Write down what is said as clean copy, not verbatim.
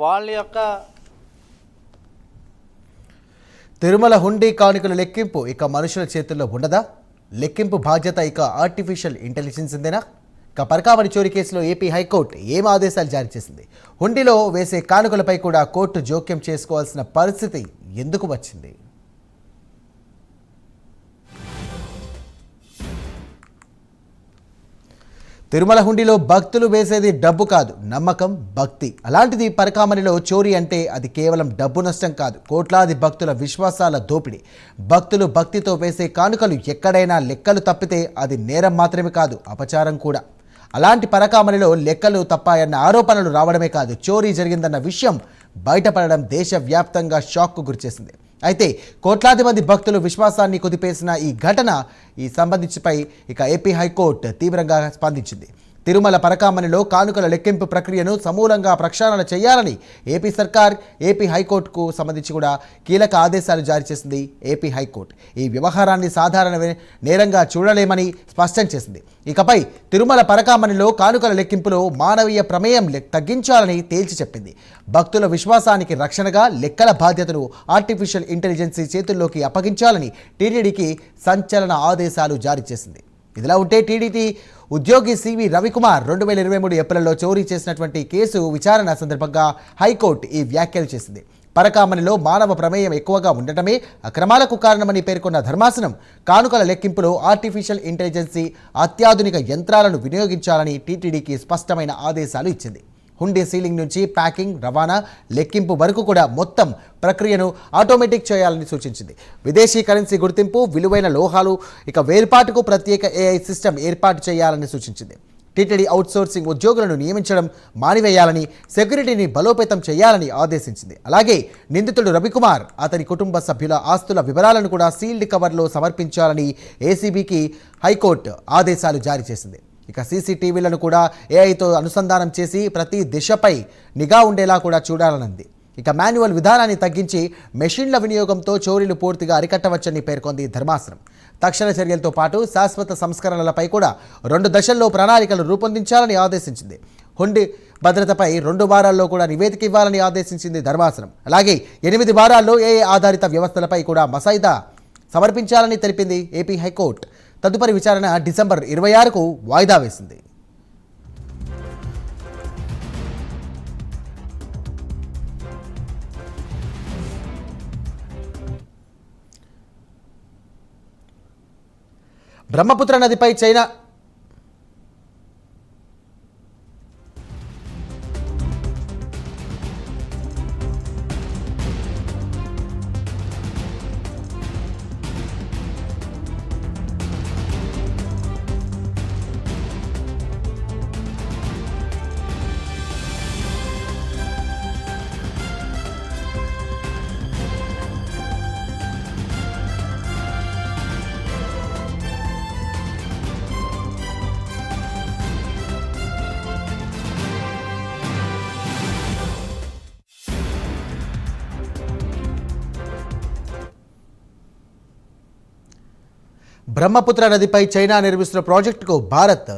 వాళ్ళ యొక్క తిరుమల హుండీ కానుకల లెక్కింపు ఇక మనుషుల చేతుల్లో ఉండదా? లెక్కింపు బాధ్యత ఇక ఆర్టిఫిషియల్ ఇంటెలిజెన్స్ ఉందేనా? ఇక పరకామణి చోరీ కేసులో ఏపీ హైకోర్టు ఏం ఆదేశాలు జారీ చేసింది? హుండీలో వేసే కానుకలపై కూడా కోర్టు జోక్యం చేసుకోవాల్సిన పరిస్థితి ఎందుకు వచ్చింది? తిరుమల హుండీలో భక్తులు వేసేది డబ్బు కాదు, నమ్మకం, భక్తి. అలాంటిది పరకామణిలో చోరీ అంటే అది కేవలం డబ్బు నష్టం కాదు, కోట్లాది భక్తుల విశ్వాసాల దోపిడీ. భక్తులు భక్తితో వేసే కానుకలు ఎక్కడైనా లెక్కలు తప్పితే అది నేరం మాత్రమే కాదు, అపచారం కూడా. అలాంటి పరకామణిలో లెక్కలు తప్పాయన్న ఆరోపణలు రావడమే కాదు, చోరీ జరిగిందన్న విషయం బయటపడడం దేశవ్యాప్తంగా షాక్కు గురిచేసింది. అయితే కోట్లాది మంది భక్తులు విశ్వాసాన్ని కుదిపేసిన ఈ ఘటన సంబంధించిపై ఇక ఏపీ హైకోర్టు తీవ్రంగా స్పందించింది. తిరుమల పరకామణిలో కానుకల లెక్కింపు ప్రక్రియను సమూలంగా ప్రక్షాళన చేయాలని ఏపీ సర్కార్ ఏపీ హైకోర్టుకు సంబంధించి కూడా కీలక ఆదేశాలు జారీ చేసింది ఏపీ హైకోర్టు. ఈ వ్యవహారాన్ని సాధారణ నేరంగా చూడలేమని స్పష్టం చేసింది. ఇకపై తిరుమల పరకామణిలో కానుకల లెక్కింపులో మానవీయ ప్రమేయం తగ్గించాలని తేల్చి చెప్పింది. భక్తుల విశ్వాసానికి రక్షణగా లెక్కల బాధ్యతను ఆర్టిఫిషియల్ ఇంటెలిజెన్స్ చేతుల్లోకి అప్పగించాలని టీటీడీకి సంచలన ఆదేశాలు జారీ చేసింది. ఇదిలా ఉంటే టీడీటీ ఉద్యోగి సివి రవికుమార్ 2023 ఏప్రిల్లో చోరీ చేసినటువంటి కేసు విచారణ సందర్భంగా హైకోర్టు ఈ వ్యాఖ్యలు చేసింది. పరకామణిలో మానవ ప్రమేయం ఎక్కువగా ఉండటమే అక్రమాలకు కారణమని పేర్కొన్న ధర్మాసనం కానుకల లెక్కింపులో ఆర్టిఫిషియల్ ఇంటెలిజెన్స్ అత్యాధునిక యంత్రాలను వినియోగించాలని టీటీడీకి స్పష్టమైన ఆదేశాలు ఇచ్చింది. హుండీ సీలింగ్ నుంచి ప్యాకింగ్, రవాణా, లెక్కింపు వరకు కూడా మొత్తం ప్రక్రియను ఆటోమేటిక్ చేయాలని సూచించింది. విదేశీ కరెన్సీ గుర్తింపు, విలువైన లోహాలు ఇక వేర్పాటుకు ప్రత్యేక ఏఐ సిస్టమ్ ఏర్పాటు చేయాలని సూచించింది. టీటీడీ అవుట్సోర్సింగ్ ఉద్యోగులను నియమించడం మానివేయాలని, సెక్యూరిటీని బలోపేతం చేయాలని ఆదేశించింది. అలాగే నిందితుడు రవికుమార్, అతని కుటుంబ సభ్యుల ఆస్తుల వివరాలను కూడా సీల్డ్ కవర్లో సమర్పించాలని ఏసీబీకి హైకోర్టు ఆదేశాలు జారీ చేసింది. ఇక సీసీటీవీలను కూడా ఏఐతో అనుసంధానం చేసి ప్రతి దిశపై నిఘా ఉండేలా కూడా చూడాలనుంది. ఇక మాన్యువల్ విధానాన్ని తగ్గించి మెషిన్ల వినియోగంతో చోరీలు పూర్తిగా అరికట్టవచ్చని పేర్కొంది ధర్మాసనం. తక్షణ చర్యలతో పాటు శాశ్వత సంస్కరణలపై కూడా 2 దశల్లో ప్రణాళికలు రూపొందించాలని ఆదేశించింది. హుండీ భద్రతపై 2 వారాల్లో కూడా నివేదిక ఇవ్వాలని ఆదేశించింది ధర్మాసనం. అలాగే 8 వారాల్లో ఏఐ ఆధారిత వ్యవస్థలపై కూడా మసైదా సమర్పించాలని తెలిపింది ఏపీ హైకోర్టు. తదుపరి విచారణ డిసెంబర్ 26కు వాయిదా వేసింది. బ్రహ్మపుత్ర నదిపై చైనా బ్రహ్మపుత్ర నదిపై చైనా నిర్మిస్తున్న ప్రాజెక్టుకు భారత్